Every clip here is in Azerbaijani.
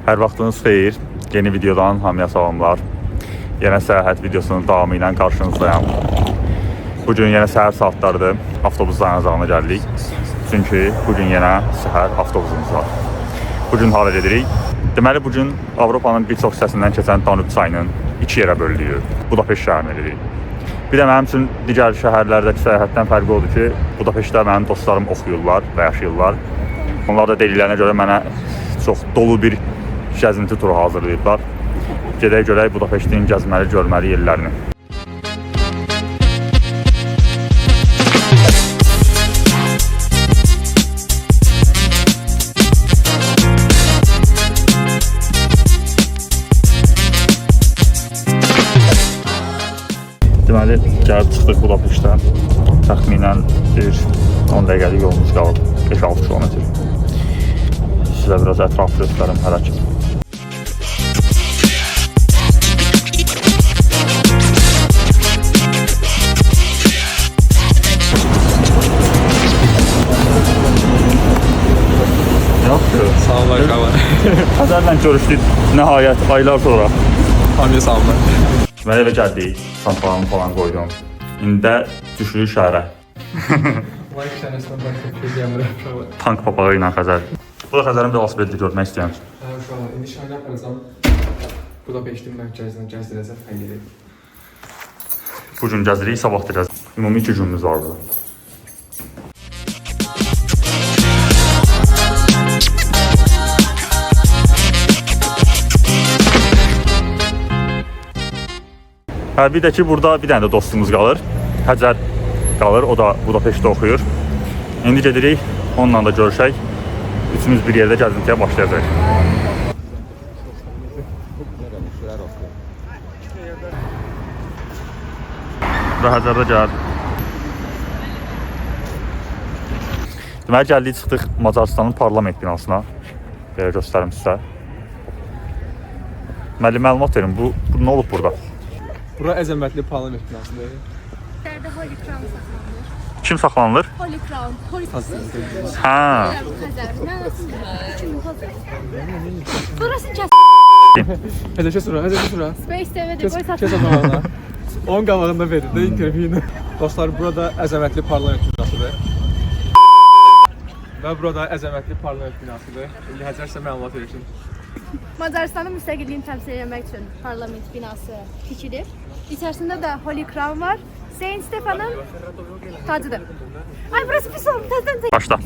Hər vaxtınız xeyir. Yeni videodan hamıya salamlar. Yenə səyahət videosunun davamı ilə qarşınızdayım. Bugün yenə səhər saatlarıdır. Avtobus dayanacağına gəldik. Çünki bugün yenə səhər avtobusumuz var. Bugün hara gedirik? Deməli bugün Avropanın bir çox hissəsindən keçən Danub çayının iki yerə bölünüyor. Budapeşt şəhərinə gedirik. Bir də mənim üçün digər şəhərlərdəki səyahətdən fərqi odur ki, Budapeştdə mənim dostlarım oxuyurlar və yaşayırlar. Onlar da dediklərinə görə mənə çox dolu bir gəzinti turu hazırlayıblar. Gedək görək Budapeştin gəzməli, görməli yerlərini. Deməli, gəlib çıxdıq Budapeştə. Təxminən bir 10 dəqiqəlik yolumuz qalıb, 5-6 kilometr. Sizə biraz ətrafı göstərim hələ ki. Yaxşı. Salamlar Kavan. Xəzərlə görüşdük nəhayət aylar sonra. Hamıya salamlar. Mən evə gəldik, çantalarımı falan qoydum. İndi də düşürük şəhərə. Like şəhərəsindən başqa bir gəlmirəm. Tank papağı ilə Xəzər. Bu da Xəzərin velosipedini görmək istəyəm. Uşaqlar, indi şəhərə aparacam. Budapeştin mərkəzindən gəzdirəcəm xəngəli. Bugün gəzirik, sabah da gəzirik. Ümumi 2 günümüz var burada. Bir də ki, burada bir dənə də dostumuz qalır. Həcər qalır, o da Budapeştdə oxuyur. İndi gedirik, onunla da görüşək. Üçümüz bir yerdə gəzintiyə başlayacaq. Və Həcər də gəlir. Deməli, gəldik, çıxdıq Macarıstanın parlament binasına. Belə göstərim sizə. Məlumat verin, bu nə olub burada? Bura əzəmətli parlament binasıdır. Dərdə Holy Crown saxlanılır. Kim saxlanılır? Holy Crown. Holy Crown. Hə. Burası kəs. Həzəkə sura. Space TV-də qoy Kes adamlarına. Onun qabağında verir də intervyunu. Dostlar, burada əzəmətli parlament binasıdır. Və burada əzəmətli parlament binasıdır. İndi Həcər sizə məlumat verir. Macarıstanın müstəqilliyini təmsil etmək üçün parlament binası tikilir. İçərisində də Holy Crown var. Saint Stefanın tacıdır. Ay, burası pis oldu. Təzdən Başla.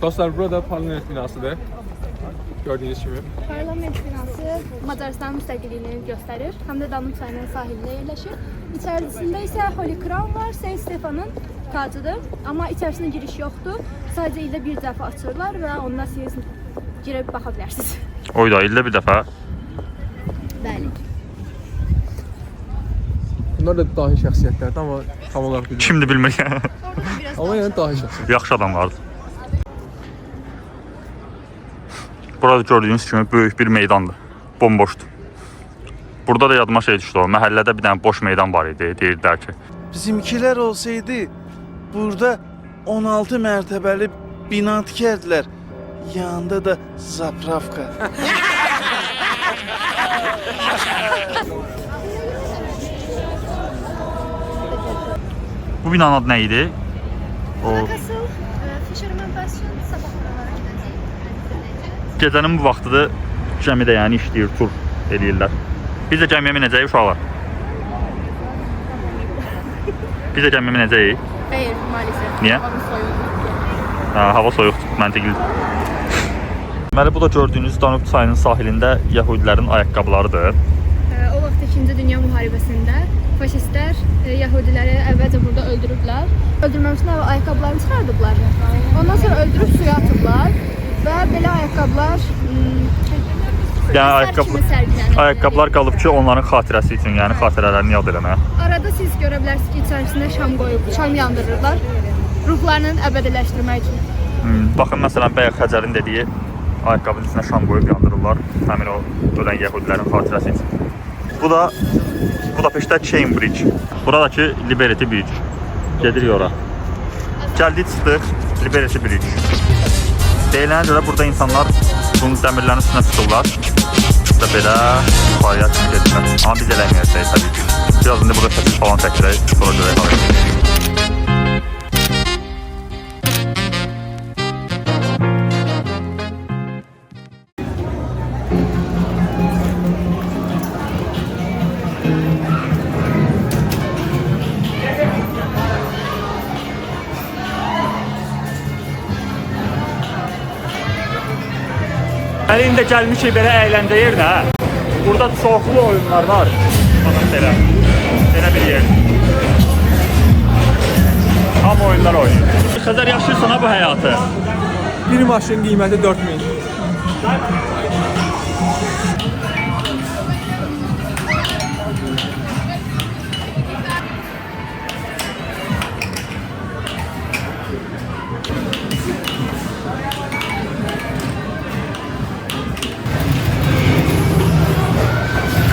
Dostlar, burada parlament binasıdır. Gördüyünüz kimi. Parlament binası Macarıstanın müstəqilliyini göstərir. Həm də Danub çayının sahilində yerləşir. İçərisində isə Holy Crown var. Saint Stefanın tacıdır. Amma içərisinə giriş yoxdur. Sadəcə ildə bir dəfə açırlar və ondan siz girib baxa bilərsiniz. Oyda, ildə bir dəfə. Bəli. Bunlar da dahi şəxsiyyətlərdir, amma tam olaraq bilmirəm. Kimdir bilmək. Amma yəni dahi şəxsiyyət. Yaxşı adamlardır. Burada gördüyünüz kimi böyük bir meydandır. Bomboşdur. Burada da yadıma şey düşdü o. Məhəllədə bir dənə boş meydan var idi. Deyirdilər ki. Bizimkilər olsaydı burada 16 mərtəbəli bina tikərdilər. Yanında da zapravka. Bu binanın adı nə idi? O Castle, Fisherman Bastion sabah olaraq gələcək. gecənin bu vaxtıdır. Gəmidə yəni işləyir, tur eləyirlər. Biz də gəmiyə minəcəyik uşaqlar. Biz də gəmiyə minəcəyik. Xeyr, maalesef. Niyə? Hava soyuqdur. Hava soyuqdur, məntiqlidir. Deməli, bu da gördüyünüz Danub çayının sahilində Yahudilərin ayaqqabılarıdır. O vaxt 2-ci Dünya müharibəsində faşistlər Yahudiləri əvvəlcə burada öldürüblər. Öldürməmişlər və ayaqqabılarını çıxardıblar. Ondan sonra öldürüb suya atıblar və belə ayaqqabılar Yəni ayaqqabılar qalıb ki, onların xatirəsi üçün, yəni xatirələrini yad eləməyə. Arada siz görə bilərsiniz ki, içərisinə şam qoyub, şam yandırırlar. Ruhlarını əbədiləşdirmək üçün. Baxın, məsələn, bayaq Xəcərin dediyi ayaqqabının üstünə şam qoyub yandırırlar. Həmin o ölən Yahudilərin xatirəsi üçün. Bu da Budapeştdə Cambridge. Buradakı Liberty Bridge. Gedirik ora. Gəldik, çıxdıq. Liberty Bridge. Deyilənə görə burada insanlar bunu dəmirlərin üstünə tuturlar və belə yuxarıya kimi gedirlər. Amma biz eləməyəcəyik təbii ki. Biraz indi burada şəkil falan çəkirək, sonra görək halı. Hələ indi gəlmişik belə əyləncə yerinə. Burada çoxlu oyunlar var. Baxın belə. Belə bir yer. Tam oyunlar oynayır. Xəzər yaşayırsan ha bu həyatı. Bir maşın qiyməti 4000.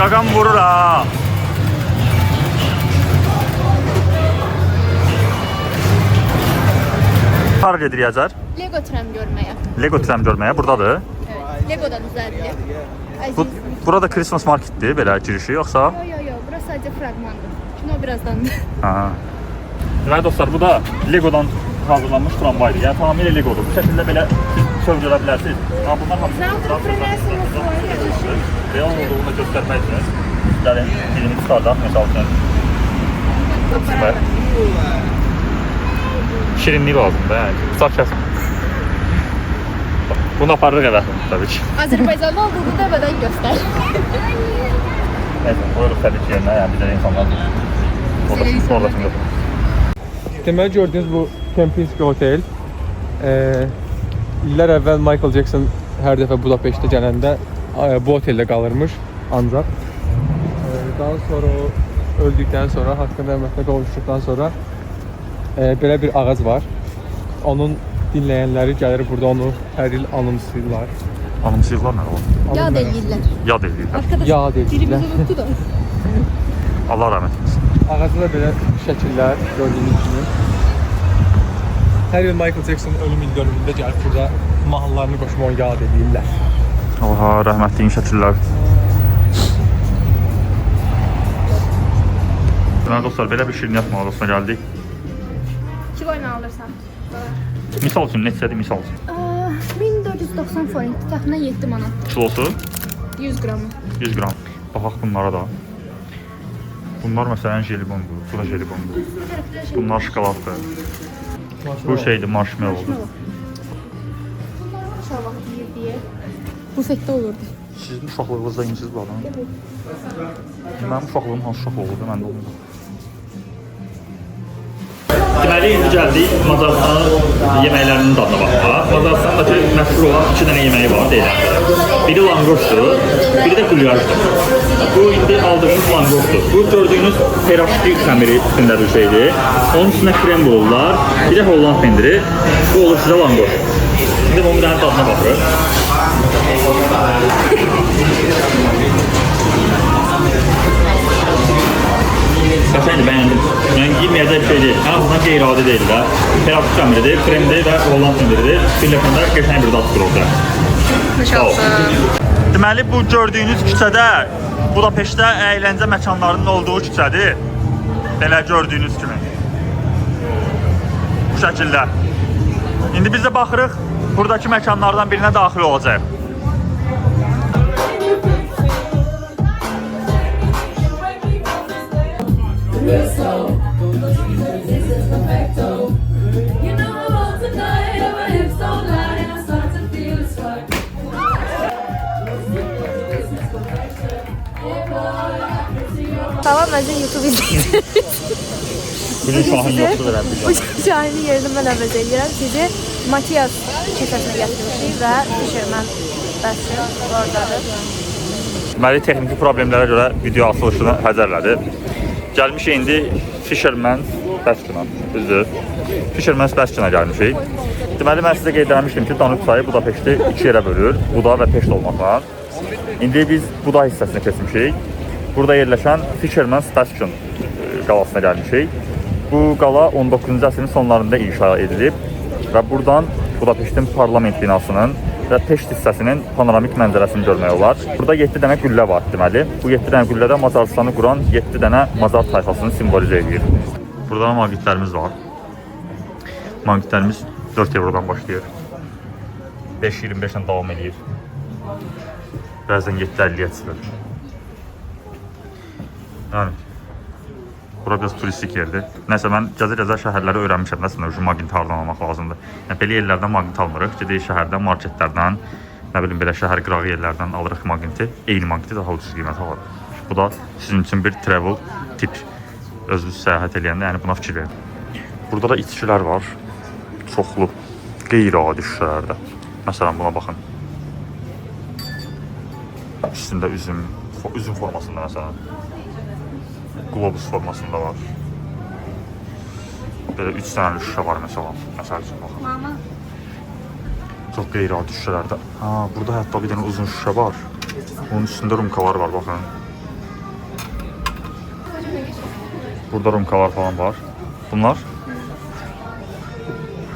Qaqam vurur ha. Hara gedirik Azər? Lego tram görməyə. Lego tram görməyə buradadır. Evet. Legodan düzəldi. Burada Christmas marketdir belə girişi yoxsa? Yo, bura sadəcə fraqmandır. Kino birazdandır. Ha. Deməli dostlar, bu da Legodan hazırlanmış tramvaydır. Yəni tamamilə Legodur. Bu şəkildə belə söv görə bilərsiniz. Amma bunlar Завтра принесу на свой. real olduğunu göstərmək üçün gəlin birini çıxardaq, məsəl üçün. Süper. Şirinlik lazımdır, yəni. Bıçaq kəsmə. Bunu aparırıq evə, təbii ki. Azərbaycanda olduğunu demədən göstər. Neyse, buyuruq təbii ki yerinə, yəni bizə insanlar oradasını götürür. Deməli gördüyünüz bu Kempinski otel. İllər əvvəl Michael Jackson hər dəfə Budapeştə gələndə bu oteldə qalırmış ancaq. Daha sonra o öldükdən sonra, haqqında rəhmətinə qovuşduqdan sonra belə bir ağac var. Onun dinləyənləri gəlir burada onu hər il anımsayırlar. Anımsayırlar nə olur? Yad eləyirlər. Yad eləyirlər. Arkadaşlar, Yad eləyirlər. dilimizi unutdu da. Allah rəhmət etsin. Ağacda da belə şəkillər gördüyünüz kimi. Hər il Michael Jackson'ın ölüm il dönümündə gəlib burada mahnılarını qoşmağı yad edirlər. Oha, rəhmətliyin şəkillər. Deməli dostlar, belə bir şirniyyat mağazasına gəldik. Kiloyla alırsan. Misal üçün, neçədir misal üçün? 1490 forint, təxminən 7 manat. Kilosu 100 qramı. 100 qram. Baxaq bunlara da. Bunlar məsələn jelibondur, bu da jelibondur. Bunlar şokoladdır. Bu şeydir, marshmallowdur. Bunlar uşaqlar yeyir deyə. Bufetdə olurdu. Sizin uşaqlığınızda yiyiniz bu adam? Mənim uşaqlığım hansı uşaq olurdu, məndə olmadı. Deməli, indi gəldik Macarstanın yeməklərinin dadına baxmağa. Macarstandakı məşhur olan 2 dənə yeməyi var deyilən. Biri langoşdur, biri də kulyajdır. Bu indi aldığımız langoşdur. Bu gördüyünüz peraşki xəmiri üstündə bir şeydir. Onun üstünə krem vururlar, bir də Holland pendiri. Bu olur sizə langoş. Şimdi onun bir dənə dadına baxırıq. Qəşəngdir, bəyəndim. Yəni yeməyəcək bir şey deyil. Ən azından qeyri-adi deyil də. Peraşki xəmiridir, kremdir və Holland pendiridir. Birləşəndə qəşəng bir dad çıxır orada. Deməli, bu gördüyünüz küçədə Budapeştdə əyləncə məkanlarının olduğu küçədir. Belə gördüyünüz kimi. Bu şəkildə. İndi biz də baxırıq, buradakı məkanlardan birinə daxil olacaq. Tamam, bence YouTube izleyiciler. Bugün Şahin yoktu veren bir Bu Şahin'in yerini ben əvəz edirəm. Sizi Matias kəsəsinə gətirmişik və Fisherman bəsi oradadır. Deməli, texniki problemlərə görə video açılışını həzərlədi. Gəlmişik indi Fisherman's Bastion-a, düzdür. Fisherman's Bastion-a gəlmişik. Deməli, mən sizə qeyd etmişdim ki, Danub çayı Budapeşti 2 yerə bölür, Buda və Peşt olmaqla. İndi biz Buda hissəsinə keçmişik. Burada yerləşən Fisherman's Bastion qalasına gəlmişik. Bu qala 19-cu əsrin sonlarında inşa edilib və buradan Budapeştin parlament binasının və Peşt hissəsinin panoramik mənzərəsini görmək olar. Burada 7 dənə qüllə var deməli. Bu 7 dənə qüllədə Macarstanı quran 7 dənə Macar tayfasını simvolizə edir. Burada maqnitlərimiz var. Maqnitlərimiz 4 eurodan başlayır. 5.25 ilə davam edir. Bəzən 7.50-yə çıxır. Yəni bura biraz turistik yerdir. Nəsə mən gəzə-gəzə şəhərləri öyrənmişəm. Nəsə maqnit hardan almaq lazımdır. Yəni belə yerlərdən maqnit almırıq. Gedirik şəhərdən, marketlərdən, nə bilim belə şəhər qırağı yerlərdən alırıq maqniti. Eyni maqniti daha ucuz qiymətə alırıq. Bu da sizin üçün bir travel tip. Özünüz səyahət edəndə, yəni buna fikir verin. Burada da içkilər var. Çoxlu qeyri-adi şüşələrdə. Məsələn buna baxın. İçində üzüm formasında məsələn. Globus formasında var. Belə 3 dənəli şüşə var məsələn. Məsəl üçün baxın. Mama. Çox qeyri-adi şüşələrdə. Ha, burada hətta bir dənə uzun şüşə var. Onun üstündə rumkalar var baxın. Burada rumkalar falan var. Bunlar?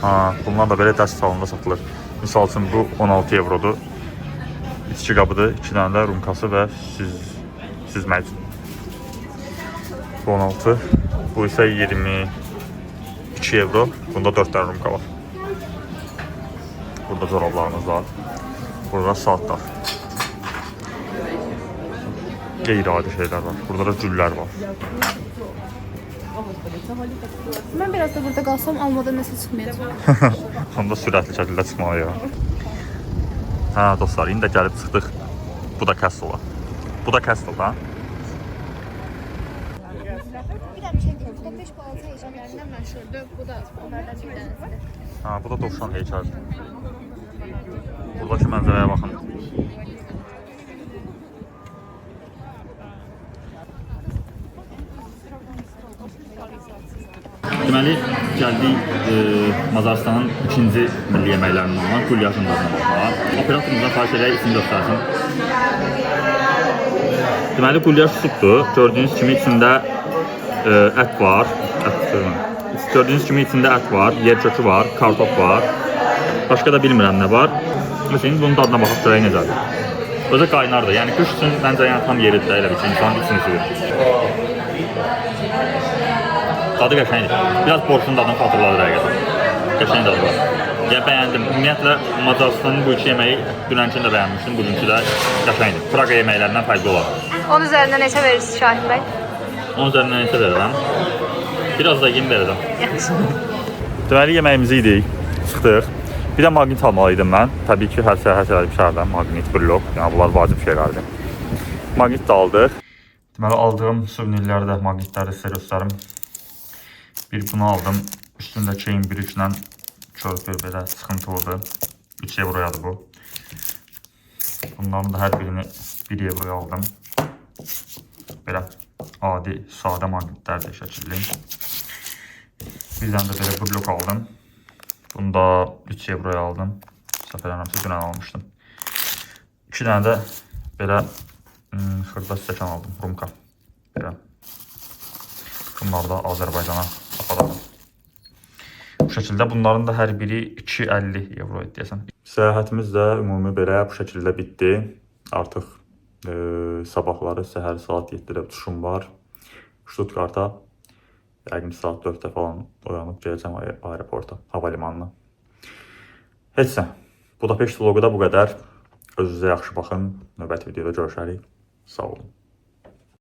Ha, bunlar da belə dəst salonunda satılır. Misal üçün bu 16 eurodur. İçki qabıdır, 2 dənə də rumkası və süzmək üçün. Bu 16. Bu isə 22 euro. Bunda 4 dənə rumka var. Burada corablarımız var. Burada saatlar. Qeyri-adi şeylər var. Burada da güllər var. Mən biraz da burada qalsam almadan nəsə çıxmayacaq. Onda sürətli şəkildə çıxmalıyıq. Hə dostlar, indi də gəlib çıxdıq Buda Castle-a. Buda Castle da. Bir də şey deyim, burada 5 balaca heykəllərindən məşhurdur. Bu da onlardan bir tanəsidir. Ha, bu da dovşan heykəlidir. Buradakı mənzərəyə baxın. Deməli, gəldik Macarstanın ikinci milli yeməklərindən olan qulyaşın dadına baxmağa. Operatorumuzdan xahiş edək, içini göstərsin. Deməli, qulyaş supdur. Gördüyünüz kimi içində ət var. Gördüyünüz kimi içində ət var, yer kökü var, kartof var. Başqa da bilmirəm nə var. Mesela bunun dadına baxıb görək necədir. Özü qaynardır. Yəni qış üçün məncə yəni tam yeridir elə bir ki, insan içini sürür. Dadı qəşəngdir. Biraz borşun dadını xatırladır həqiqətən. Qəşəng dadı var. Yəni bəyəndim. Ümumiyyətlə Macarstanın bu iki yeməyi dünənkini də bəyənmişdim, bugünkü də qəşəngdir. Praqa yeməklərindən fərqli olar. 10 üzərindən neçə verirsiniz Şahin bəy? 10 üzərindən neçə verirəm? Biraz da yem verirəm. Deməli yeməyimizi yedik, çıxdıq. Bir də maqnit almalıydım mən. Təbii ki, hər səyahət edib şəhərdən maqnit, blok. Yəni bunlar vacib şeylərdir. Maqnit də aldıq. Deməli aldığım suvenirləri də, maqnitləri sizə göstərim. Bir bunu aldım. Üstündə Chain Bridge ilə körpü belə sıxıntılıdır. 3 euroyadır bu. Bunların da hər birini 1 euroya aldım. Belə adi, sadə maqnitlərdir şəkilli. Bir dənə də belə blok aldım. Bunu da 3 euroya aldım. Səhv eləmirəmsə dünən almışdım. 2 dənə də belə xırda stəkan aldım, rumka. Belə. Bunlar da Azərbaycana aparalım. Bu şəkildə bunların da hər biri 2.50 euro deyəsən. Səyahətimiz də ümumi belə bu şəkildə bitdi. Artıq sabahları səhər saat 7-də uçuşum var. Stuttgart'a. Yəqin saat 4-də falan oyanıb gələcəm aeroporta, hava limanına. Heçsə, Budapeşt vlogu da bu qədər. Özünüzə yaxşı baxın. Növbəti videoda görüşərik. Sağ olun.